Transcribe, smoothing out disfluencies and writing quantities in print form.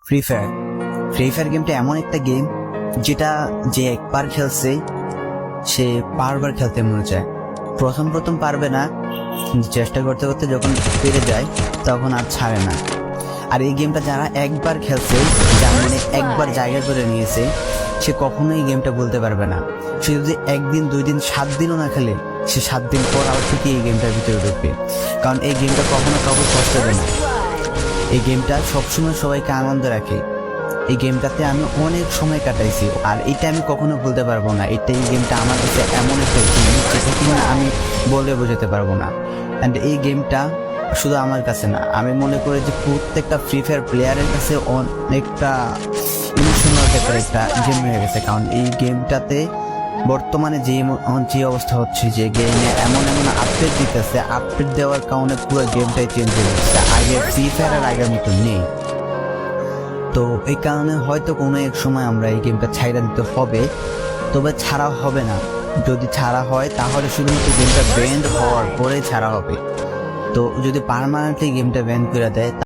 Free fire গেমটা এমন একটা গেম যেটা যে একবার খেলছে সে বারবার খেলতে মনে চায়। প্রথম পারবে না, চেষ্টা করতে করতে যখন পেরে যায় তখন আর ছাড়ে না। আর এই গেমটা যারা একবার খেলছে, যার মানে একবার জায়গা করে নিয়েছে, সে কখনোই গেমটা বলতে পারবে না। সে যদি একদিন 2 দিন 7 দিনও না খেলে, সে 7 দিন পর আবার থেকে এই গেমটার ভিতরে ঢুকবে। কারণ এই গেমটা কখনো কাউকে কষ্ট দেবে না। এই গেমটা সবসময় সবাইকে আনন্দ রাখে। এই গেমটাতে আমি অনেক সময় কাটাইছি, আর এটা আমি কখনো ভুলতে পারবো না। এই গেমটা আমার কাছে এমন একটা জিনিস যেটা কিনা আমি বলে বোঝাতে পারবো না। অ্যান্ড এই গেমটা শুধু আমার কাছে না, আমি মনে করি যে প্রত্যেকটা ফ্রি ফায়ার প্লেয়ারের কাছে অনেকটা ইমোশনাল টাইপের একটা গেম হয়ে গেছে। কারণ এই গেমটাতে বর্তমানে যে অবস্থা হচ্ছে, যে গেমে এমন আপডেট দিতেছে, আপডেট দেওয়ার কারণে পুরো গেমটাই চেঞ্জ হয়ে যাচ্ছে। আগে ফ্রি ফায়ার আর আগের মতো নেই। তো এই কারণে হয়তো কোনো এক সময় আমরা এই গেমটা ছাইড়া দিতে হবে, তবে ছাড়া হবে না। যদি ছাড়া হয় তাহলে শুধুমাত্র গেমটা ব্যান্ড হওয়ার পরে ছাড়া হবে। তো যদি পার্মানেন্টলি গেমটা ব্যান করে দেয়